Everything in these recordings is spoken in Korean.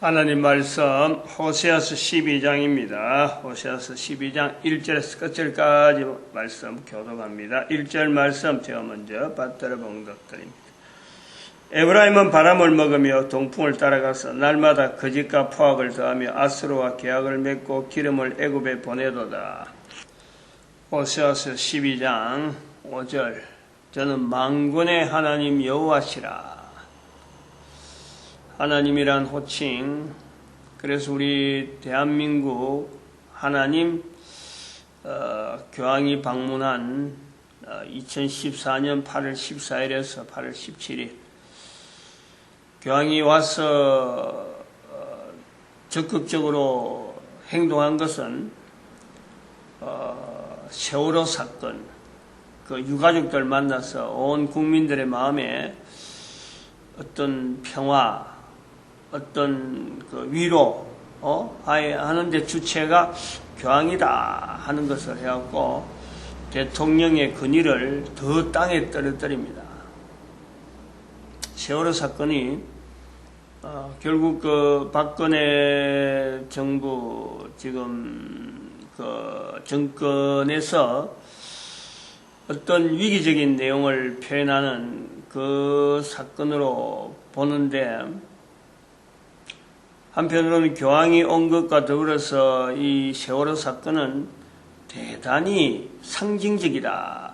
하나님 말씀 호세아서 12장입니다. 호세아서 12장 1절에서 끝절까지 말씀 교독합니다. 1절 말씀 제가 먼저 받들어 봉독드립니다. 에브라임은 바람을 먹으며 동풍을 따라가서 날마다 거짓과 포악을 더하며 아수르와 계약을 맺고 기름을 애굽에 보내도다. 호세아서 12장 5절 저는 만군의 하나님 여호와시라. 하나님이란 호칭, 그래서 우리 대한민국 하나님 교황이 방문한 2014년 8월 14일에서 8월 17일 교황이 와서 적극적으로 행동한 것은 세월호 사건, 그 유가족들 만나서 온 국민들의 마음에 어떤 평화, 어떤 그 위로 하는데 주체가 교황이다 하는 것을 해갖고 대통령의 권위를 더 땅에 떨어뜨립니다. 세월호 사건이 결국 그 박근혜 정부 지금 그 정권에서 어떤 위기적인 내용을 표현하는 그 사건으로 보는데, 한편으로는 교황이 온 것과 더불어서 이 세월호 사건은 대단히 상징적이다.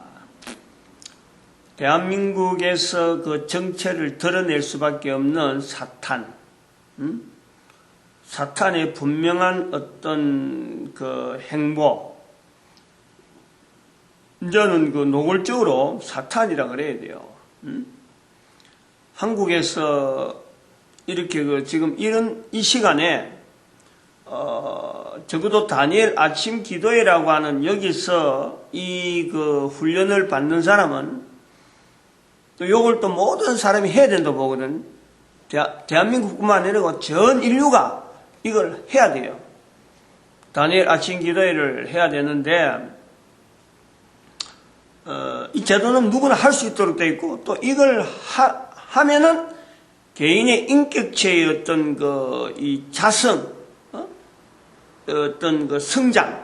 대한민국에서 그 정체를 드러낼 수밖에 없는 사탄, 사탄의 분명한 어떤 그 행보, 저는 그 노골적으로 사탄이라 그래야 돼요. 한국에서 이렇게 지금 이 시간에 적어도 다니엘 아침 기도회라고 하는 여기서 이 그 훈련을 받는 사람은 또 요걸 또 모든 사람이 해야 된다 보거든. 대한민국뿐만 아니라 전 인류가 이걸 해야 돼요. 다니엘 아침 기도회를 해야 되는데 이 제도는 누구나 할 수 있도록 되어 있고, 또 이걸 하면은 개인의 인격체의 어떤 이 자성, 어떤 그 성장,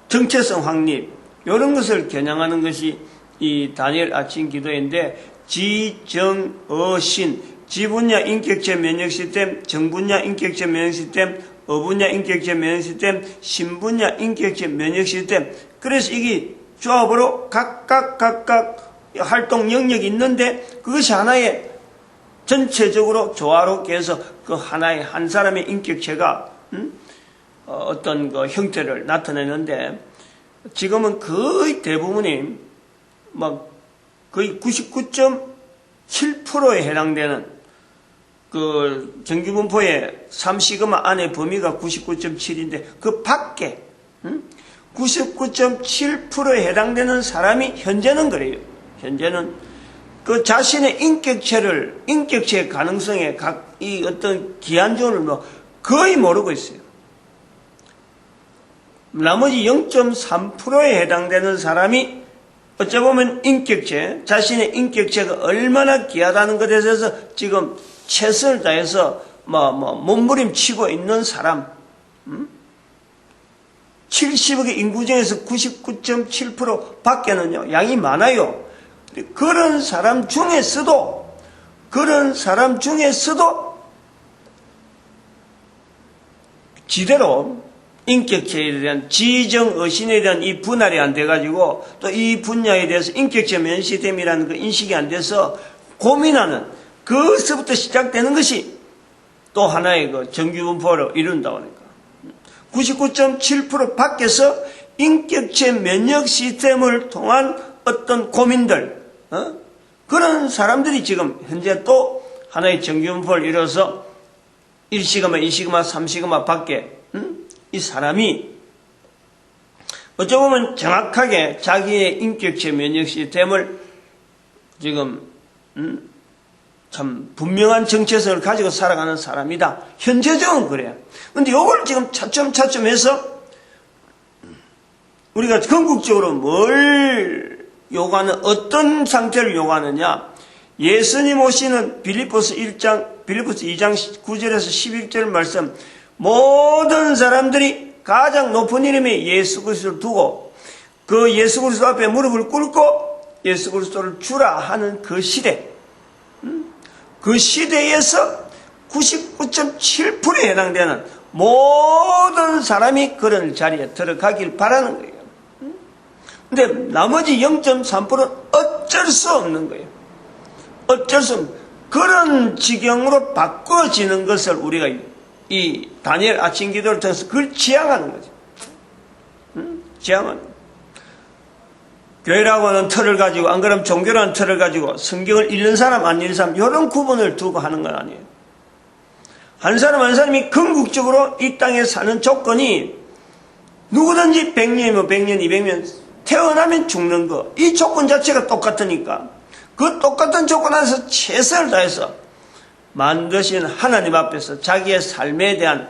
정체성 확립, 이런 것을 겨냥하는 것이 이 다니엘 아침 기도회인데, 지정어신, 지분야 인격체 면역 시스템, 정분야 인격체 면역 시스템, 어분야 인격체 면역 시스템, 신분야 인격체 면역 시스템. 그래서 이게 조합으로 각각 활동 영역이 있는데, 그것이 하나의 전체적으로 조화롭게 해서 그 하나의 한 사람의 인격체가 어떤 그 형태를 나타내는데, 지금은 거의 대부분이 거의 99.7%에 해당되는 그 정규분포의 3시그마 안의 범위가 99.7인데 그 밖에 99.7%에 해당되는 사람이 현재는 그래요. 현재는 그 자신의 인격체의 가능성에 이 어떤 기한점을 거의 모르고 있어요. 나머지 0.3%에 해당되는 사람이 어쩌보면 자신의 인격체가 얼마나 귀하다는 것에 대해서 지금 최선을 다해서 몸부림치고 있는 사람. 70억의 인구 중에서 99.7% 밖에는요, 양이 많아요. 그런 사람 중에서도 지대로 인격체에 대한 지정어신에 대한 이 분할이 안 돼가지고, 또 이 분야에 대해서 인격체 면시됨이라는 그 인식이 안 돼서 고민하는, 그것부터 시작되는 것이 또 하나의 그 정규분포로 이룬다고 하니까. 99.7% 밖에서 인격체 면역 시스템을 통한 어떤 고민들, 그런 사람들이 지금 현재 또 하나의 정규분포를 이뤄서 1시그마, 2시그마, 3시그마 밖에 이 사람이 어쩌면 정확하게 자기의 인격체 면역 시스템을 지금 참 분명한 정체성을 가지고 살아가는 사람이다. 현재적으로 그래요. 근데 이걸 지금 차츰 해서 우리가 건국적으로 뭘 요구하는, 어떤 상태를 요구하느냐, 예수님 오시는 빌립보서 2장 9절에서 11절 말씀, 모든 사람들이 가장 높은 이름의 예수 그리스도를 두고 그 예수 그리스도 앞에 무릎을 꿇고 예수 그리스도를 주라 하는 그 시대, 그 시대에서 99.7%에 해당되는 모든 사람이 그런 자리에 들어가길 바라는 거예요. 근데 나머지 0.3%는 어쩔 수 없는 거예요. 어쩔 수 없는, 그런 지경으로 바꿔지는 것을 우리가 이 다니엘 아침 기도를 통해서 그걸 지향하는 거죠. 지향하는 거예요. 교회라고 하는 틀을 가지고, 안 그러면 종교라는 틀을 가지고 성경을 읽는 사람 안 읽는 사람 이런 구분을 두고 하는 건 아니에요. 한 사람 한 사람이 궁극적으로 이 땅에 사는 조건이 누구든지 100년이면 100년, 200년 태어나면 죽는 거, 이 조건 자체가 똑같으니까 그 똑같은 조건 안에서 최선을 다해서 만드신 하나님 앞에서 자기의 삶에 대한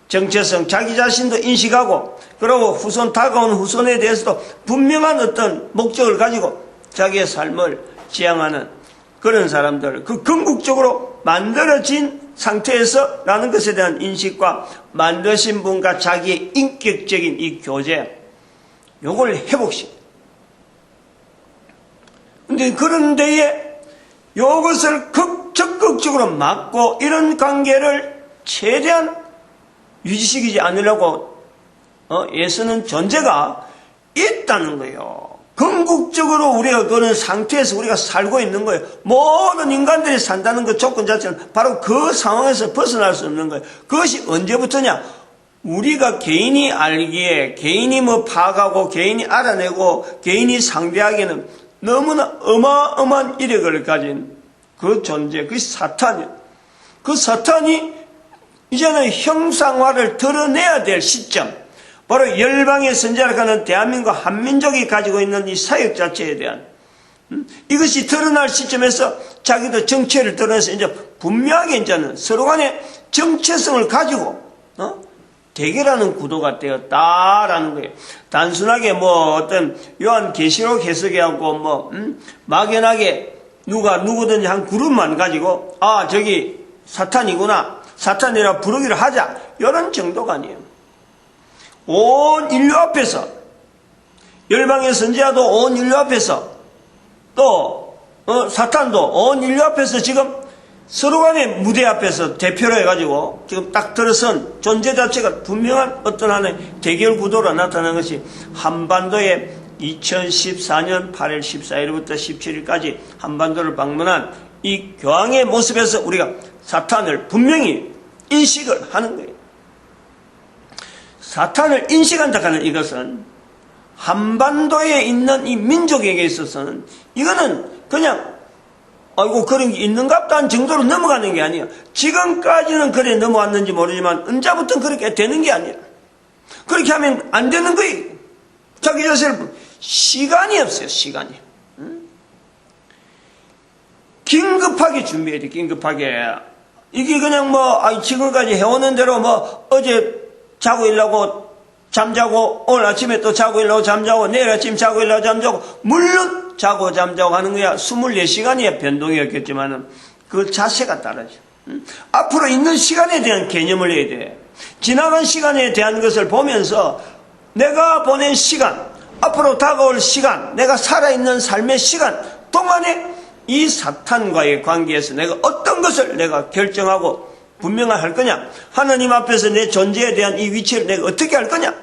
정체성, 자기 자신도 인식하고, 그리고 다가오는 후손에 대해서도 분명한 어떤 목적을 가지고 자기의 삶을 지향하는 그런 사람들, 그 궁극적으로 만들어진 상태에서 라는 것에 대한 인식과 만드신 분과 자기의 인격적인 이 교제, 요걸 회복시켜. 근데 그런 데에 요것을 적극적으로 막고 이런 관계를 최대한 유지시키지 않으려고 애쓰는 존재가 있다는 거예요. 궁극적으로 우리가 그런 상태에서 우리가 살고 있는 거예요. 모든 인간들이 산다는 그 조건 자체는 바로 그 상황에서 벗어날 수 없는 거예요. 그것이 언제부터냐? 우리가 개인이 알기에, 개인이 파악하고, 개인이 알아내고, 개인이 상대하기에는 너무나 어마어마한 이력을 가진 그 존재, 그 사탄이에요. 그 사탄이 이제는 형상화를 드러내야 될 시점, 바로 열방의 선지자라고 하는 대한민국 한민족이 가지고 있는 이 사역 자체에 대한 이것이 드러날 시점에서 자기도 정체를 드러내서 이제 분명하게 이제는 서로 간에 정체성을 가지고 대결하는 구도가 되었다라는 거예요. 단순하게 어떤 요한계시록 해석하고 막연하게 누구든지 한 그룹만 가지고 저기 사탄이구나, 사탄이라 부르기를 하자, 이런 정도가 아니에요. 온 인류 앞에서, 열방의 선지자도 온 인류 앞에서, 또 사탄도 온 인류 앞에서 지금 서로 간의 무대 앞에서 대표로 해가지고 지금 딱 들어선 존재 자체가 분명한 어떤 하나의 대결 구도로 나타나는 것이 한반도에 2014년 8월 14일부터 17일까지 한반도를 방문한 이 교황의 모습에서 우리가 사탄을 분명히 인식을 하는 거예요. 사탄을 인식한다 하는 이것은 한반도에 있는 이 민족에게 있어서는 이거는 그냥 그런 게 있는갑다 한 정도로 넘어가는 게 아니에요. 지금까지는 그래 넘어왔는지 모르지만 언제부터 그렇게 되는 게 아니에요. 그렇게 하면 안 되는 거예요. 자기 자신을 시간이 없어요. 시간이. 긴급하게 준비해야 돼. 긴급하게. 이게 그냥 지금까지 해오는 대로 어제 자고 일하고 잠자고 오늘 아침에 또 자고 일하고 잠자고 내일 아침 자고 일하고 잠자고, 물론 자고 잠자고 하는 거야 24시간의 변동이었겠지만 그 자세가 다르죠. 앞으로 있는 시간에 대한 개념을 해야 돼. 지나간 시간에 대한 것을 보면서 내가 보낸 시간, 앞으로 다가올 시간, 내가 살아있는 삶의 시간 동안에 이 사탄과의 관계에서 내가 어떤 것을 내가 결정하고 분명할 거냐, 하나님 앞에서 내 존재에 대한 이 위치를 내가 어떻게 할 거냐,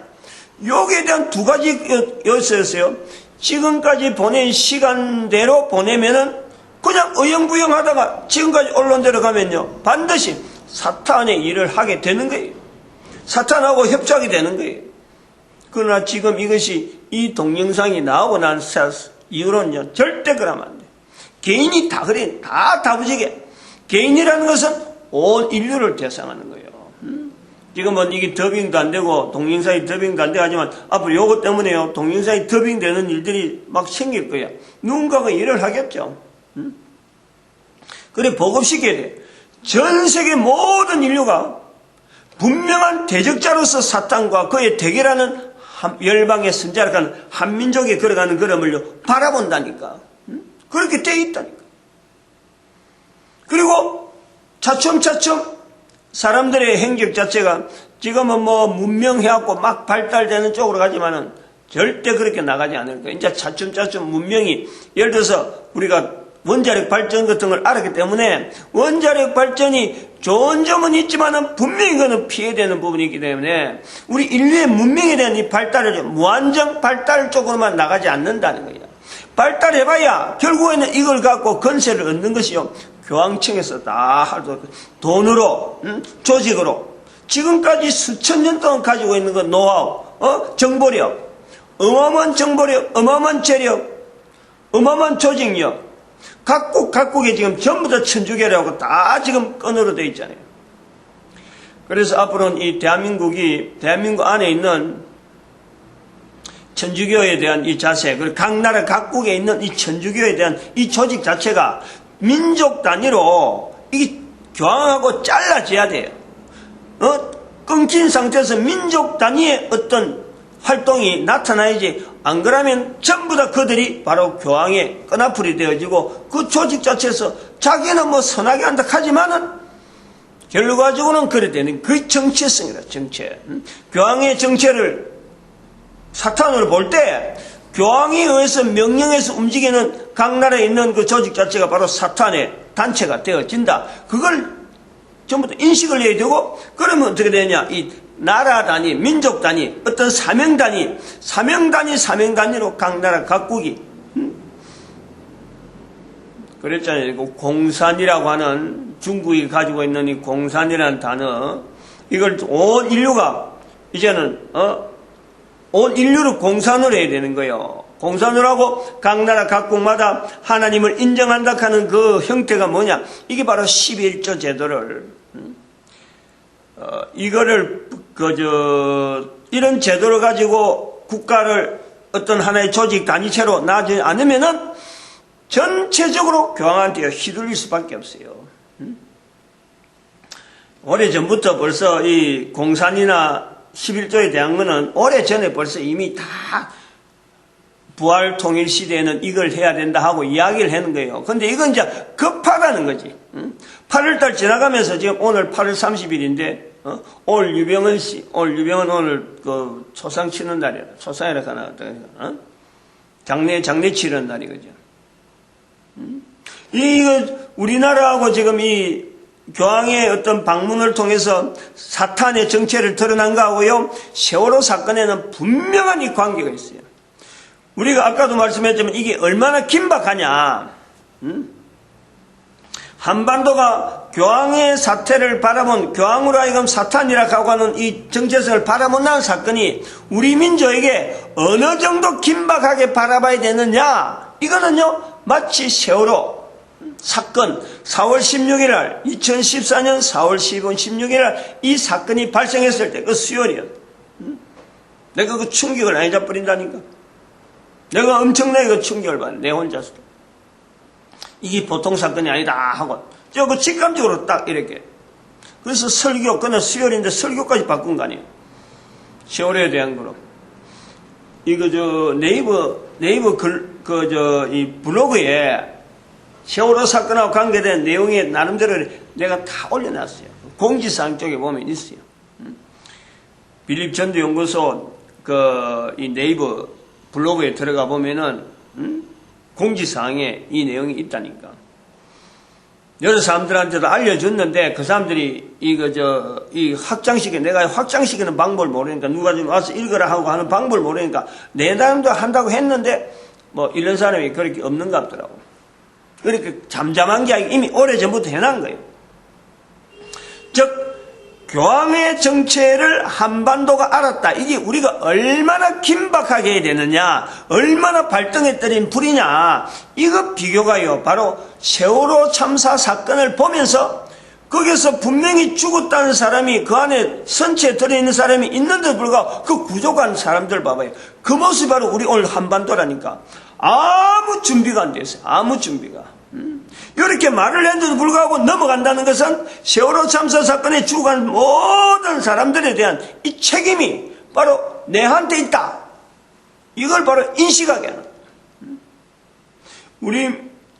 여기에 대한 두 가지 였어요. 지금까지 보낸 시간대로 보내면은 그냥 어영부영 하다가 지금까지 언론대로 가면요 반드시 사탄의 일을 하게 되는 거예요. 사탄하고 협작이 되는 거예요. 그러나 지금 이것이 이 동영상이 나오고 난 이후로는요 절대 그러면 안 돼요. 개인이 다 그래, 다 다부지게. 개인이라는 것은 온 인류를 대상하는 거예요. 지금은 이게 더빙도 안 되고 동영상이 더빙도 안 되고 하지만 앞으로 요것 때문에요 동영상이 더빙되는 일들이 막 생길 거야. 누군가가 일을 하겠죠. 그래 보급시켜야 돼. 전 세계 모든 인류가 분명한 대적자로서 사탄과 그의 대결하는 열방의 선지자라고 하는 한민족이 걸어가는 걸음을 바라본다니까. 그렇게 돼 있다니까. 그리고 차츰차츰 사람들의 행적 자체가 지금은 뭐 문명해갖고 막 발달되는 쪽으로 가지만은 절대 그렇게 나가지 않을 거예요. 이제 차츰차츰 문명이, 예를 들어서 우리가 원자력 발전 같은 걸 알았기 때문에 원자력 발전이 좋은 점은 있지만은 분명히 그거는 피해되는 부분이 있기 때문에 우리 인류의 문명에 대한 이 발달을 무한정 발달 쪽으로만 나가지 않는다는 거예요. 발달해봐야 결국에는 이걸 갖고 건세를 얻는 것이요. 교황청에서 다 하도 돈으로, 조직으로 지금까지 수천 년 동안 가지고 있는 그 노하우, 정보력, 어마어마한 정보력, 어마어마한 재력, 어마어마한 조직력, 각국에 지금 전부 다 천주교라고 다 지금 건으로 되어 있잖아요. 그래서 앞으로는 이 대한민국 안에 있는 천주교에 대한 이 자세, 그리고 각 나라 각국에 있는 이 천주교에 대한 이 조직 자체가 민족 단위로 이 교황하고 잘라져야 돼요. 끊긴 상태에서 민족 단위의 어떤 활동이 나타나야지, 안 그러면 전부 다 그들이 바로 교황의 끈앞풀이 되어지고 그 조직 자체에서 자기는 뭐 선하게 한다 하지만은 결과적으로는 그래 되는 그 정체성이다. 정체. 교황의 정체를 사탄으로 볼 때 교황에 의해서 명령해서 움직이는 각 나라에 있는 그 조직 자체가 바로 사탄의 단체가 되어진다. 그걸 전부 다 인식을 해야 되고, 그러면 어떻게 되냐? 이 나라 단위, 민족 단위, 어떤 사명 단위로 각 나라 각국이 그랬잖아요. 공산이라고 하는 중국이 가지고 있는 이 공산이라는 단어, 이걸 온 인류가 이제는 온 인류를 공산으로 해야 되는 거예요. 공산으로 하고 각 나라 각국마다 하나님을 인정한다 하는 그 형태가 뭐냐? 이게 바로 11조 제도를 이거를 이런 제도를 가지고 국가를 어떤 하나의 조직 단위체로 놔지 않으면은 전체적으로 교황한테 휘둘릴 수밖에 없어요. 오래전부터 벌써 이 공산이나 11조에 대한 거는 오래전에 벌써 이미 다 부활 통일 시대에는 이걸 해야 된다 하고 이야기를 하는 거예요. 근데 이건 이제 급하다는 거지. 8월달 지나가면서 지금 오늘 8월 30일인데, 올 유병은 오늘 그 초상 치는 날이라. 초상이라 하나, 장례 치는 날이거죠. 이거 우리나라하고 지금 이 교황의 어떤 방문을 통해서 사탄의 정체를 드러난 거하고요, 세월호 사건에는 분명한 이 관계가 있어요. 우리가 아까도 말씀했지만 이게 얼마나 긴박하냐. 한반도가 교황의 사태를 바라본, 교황으로 하여금 사탄이라고 하는 이 정체성을 바라본다는 사건이 우리 민족에게 어느 정도 긴박하게 바라봐야 되느냐. 이거는요, 마치 세월호 사건 4월 16일 날, 2014년 4월 16일 날 이 사건이 발생했을 때 그 수요일이야. 내가 그 충격을 안 잊어버린다니까. 내가 엄청나게 그 충격을 받네, 내 혼자서. 이게 보통 사건이 아니다 하고, 그 직감적으로 딱 이렇게. 그래서 설교, 그날 수요일인데 설교까지 바꾼 거 아니에요. 세월호에 대한 거로. 이거 네이버 이 블로그에 세월호 사건하고 관계된 내용에 나름대로 내가 다 올려놨어요. 공지사항 쪽에 보면 있어요. 빌립 전도연구소 이 네이버 블로그에 들어가 보면은 공지사항에 이 내용이 있다니까. 여러 사람들한테도 알려줬는데 그 사람들이 내가 확장시키는 방법을 모르니까, 누가 좀 와서 읽으라 하고 하는 방법을 모르니까 내 나름도 한다고 했는데 뭐 이런 사람이 그렇게 없는 것 같더라고. 그렇게 잠잠한 게 아니고 이미 오래전부터 해놓은 거예요. 즉 교황의 정체를 한반도가 알았다. 이게 우리가 얼마나 긴박하게 해야 되느냐, 얼마나 발등에 떨어진 불이냐, 이거 비교가요. 바로 세월호 참사 사건을 보면서 거기서 분명히 죽었다는 사람이, 그 안에 선체에 들어있는 사람이 있는데도 불구하고 그 구조관 사람들 봐봐요. 그 모습이 바로 우리 오늘 한반도라니까. 아무 준비가 안 됐어요. 아무 준비가. 이렇게 말을 했는데도 불구하고 넘어간다는 것은 세월호 참사 사건에 죽어간 모든 사람들에 대한 이 책임이 바로 내한테 있다. 이걸 바로 인식하게 하는.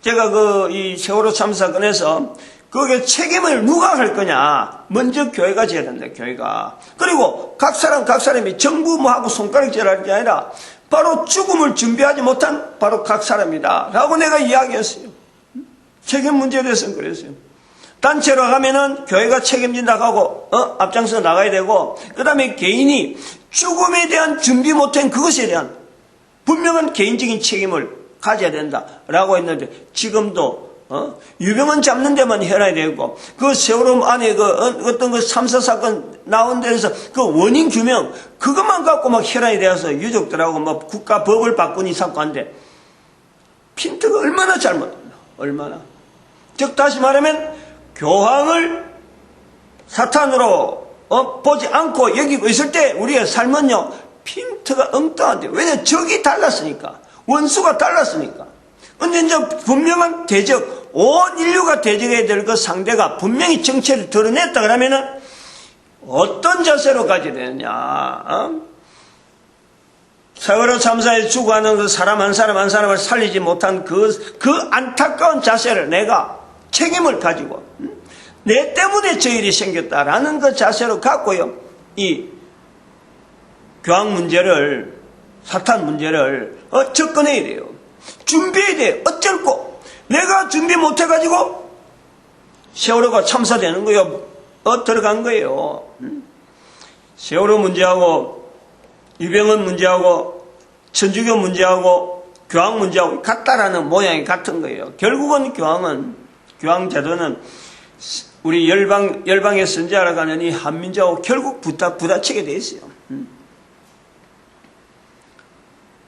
제가 이 세월호 참사 사건에서 거기에 책임을 누가 할 거냐? 먼저 교회가 져야 된다, 교회가. 그리고 각 사람이 정부 하고 손가락질 할 게 아니라 바로 죽음을 준비하지 못한 바로 각 사람이다. 라고 내가 이야기했어요. 책임 문제에 대해서는 그랬어요. 단체로 가면은 교회가 책임진다고 하고, 앞장서 나가야 되고, 그 다음에 개인이 죽음에 대한 준비 못한 그것에 대한 분명한 개인적인 책임을 가져야 된다. 라고 했는데, 지금도, 유병헌 잡는 데만 해놔야 되고, 그 세월호 안에 어떤 그 참사 사건 나온 데서 그 원인 규명, 그것만 갖고 막 해놔야 돼서 유족들하고 막 국가 법을 바꾸니 사건인데, 핀트가 얼마나 잘못합니다. 얼마나. 즉, 다시 말하면, 교황을 사탄으로 보지 않고 여기고 있을 때 우리의 삶은요 핀트가 엉뚱한데 왜냐하면 적이 달랐으니까 원수가 달랐으니까 근데 이제 분명한 대적 온 인류가 대적해야 될 그 상대가 분명히 정체를 드러냈다 그러면은 어떤 자세로 가져야 되느냐 세월호 참사에 죽어가는 그 사람 한 사람을 살리지 못한 그 안타까운 자세를 내가 책임을 가지고 내 때문에 저 일이 생겼다라는 그 자세로 갖고요. 이 교황 문제를 사탄 문제를 접근해야 돼요. 준비해야 돼요. 어쩔고 내가 준비 못해가지고 세월호가 참사되는 거예요. 들어간 거예요. 세월호 문제하고 유병헌 문제하고 천주교 문제하고 교황 문제하고 같다라는 모양이 같은 거예요. 결국은 교황 제도는 우리 열방의 선지자라고 하는 이 한민족하고 결국 부딪히게 돼 있어요.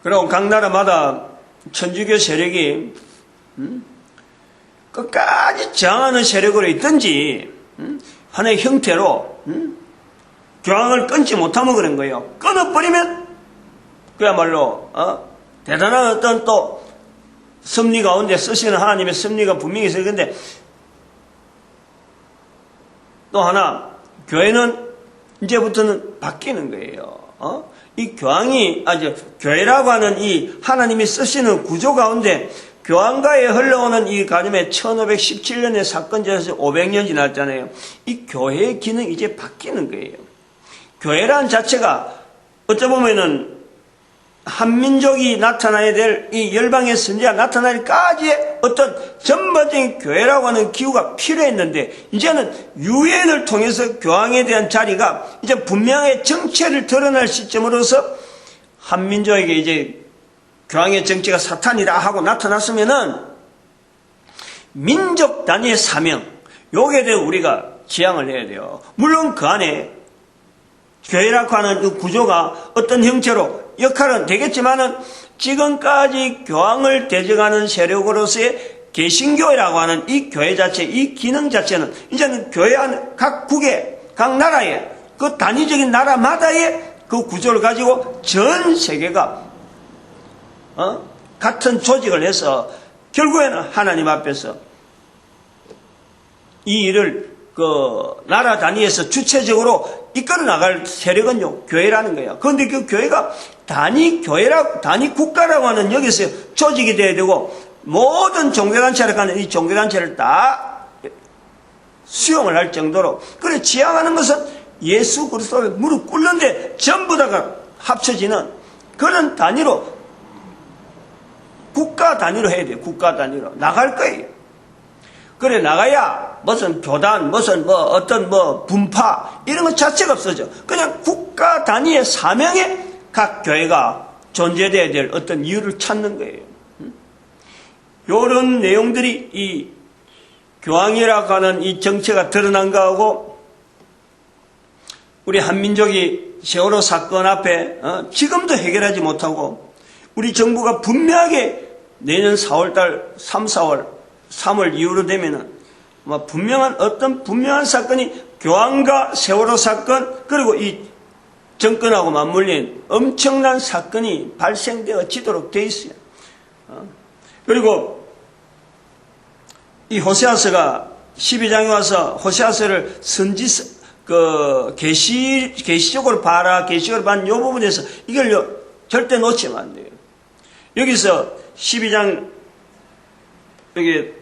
그리고 각 나라마다 천주교 세력이 끝까지 저항하는 세력으로 있든지 하나의 형태로 교황을 끊지 못하면 그런 거예요. 끊어버리면 그야말로 대단한 어떤 또 섭리 가운데 쓰시는 하나님의 섭리가 분명히 있을 건데 또 하나 교회는 이제부터는 바뀌는 거예요. 이 교황이 교회라고 하는 이 하나님이 쓰시는 구조 가운데 교황가에 흘러오는 이 가정에 1517년의 사건에서 500년 지났잖아요. 이 교회의 기능이 이제 바뀌는 거예요. 교회라는 자체가 어쩌 보면은 한민족이 나타나야 될 이 열방의 선지가 나타나기까지의 어떤 전반적인 교회라고 하는 기후가 필요했는데 이제는 유엔을 통해서 교황에 대한 자리가 이제 분명히 정체를 드러날 시점으로서 한민족에게 이제 교황의 정체가 사탄이다 하고 나타났으면은 민족 단위의 사명 요게 대해 우리가 지향을 해야 돼요. 물론 그 안에 교회라고 하는 그 구조가 어떤 형태로 역할은 되겠지만은 지금까지 교황을 대적하는 세력으로서의 개신교회라고 하는 이 교회 자체, 이 기능 자체는 이제는 교회 안 각 국의, 각 나라의 그 단위적인 나라마다의 그 구조를 가지고 전 세계가 같은 조직을 해서 결국에는 하나님 앞에서 이 일을 그 나라 단위에서 주체적으로 이끌어 나갈 세력은요 교회라는 거예요. 그런데 그 교회가 단위 국가라고 하는 여기서 조직이 돼야 되고 모든 종교단체를 가는 이 종교단체를 다 수용을 할 정도로 그래 지향하는 것은 예수 그리스도를 무릎 꿇는데 전부 다가 합쳐지는 그런 단위로 국가 단위로 해야 돼요. 국가 단위로 나갈 거예요. 그래 나가야 무슨 교단 무슨 어떤 분파 이런 것 자체가 없어져. 그냥 국가 단위의 사명에 각 교회가 존재돼야 될 어떤 이유를 찾는 거예요. 이런 내용들이 이 교황이라고 하는 이 정체가 드러난 거하고 우리 한민족이 세월호 사건 앞에 지금도 해결하지 못하고 우리 정부가 분명하게 내년 4월달 3월 이후로 되면은 어떤 분명한 사건이 교황과 세월호 사건 그리고 이 정권하고 맞물린 엄청난 사건이 발생되어지도록 돼 있어요. 그리고 이 호세아서가 12장에 와서 호세아서를 계시적으로 봐라 계시적으로 봐는 이 부분에서 이걸 절대 놓치면 안 돼요. 여기서 12장 여기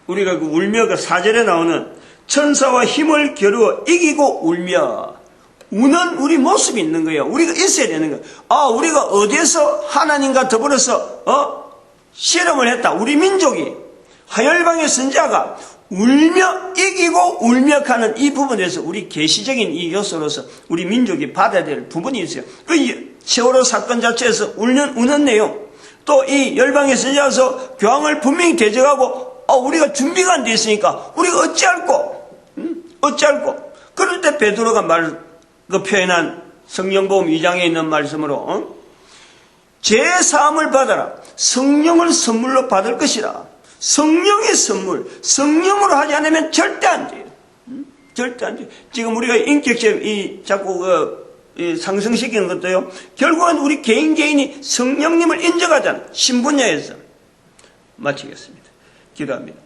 우리가 그 울며가 4절에 나오는 천사와 힘을 겨루어 이기고 울며 우는 우리 모습이 있는 거예요. 우리가 있어야 되는 거예요. 아, 우리가 어디에서 하나님과 더불어서 실험을 했다. 우리 민족이 하열방의 선자가 울며 이기고 울며하는 이 부분에서 우리 계시적인 이 요소로서 우리 민족이 받아야 될 부분이 있어요. 그 세월호 사건 자체에서 우는 내용, 또 이 열방의 선자로서 교황을 분명히 대적하고 우리가 준비가 안 돼 있으니까 우리가 어찌할꼬? 그럴 때 베드로가 표현한 성령복음 2장에 있는 말씀으로 제 사함을 받아라. 성령을 선물로 받을 것이라. 성령의 선물, 성령으로 하지 않으면 절대 안 돼요. 절대 안 돼요. 지금 우리가 인격체 자꾸 상승시키는 것도요, 결국은 우리 개인이 성령님을 인정하잖아요. 신분야에서. 마치겠습니다. 기도합니다.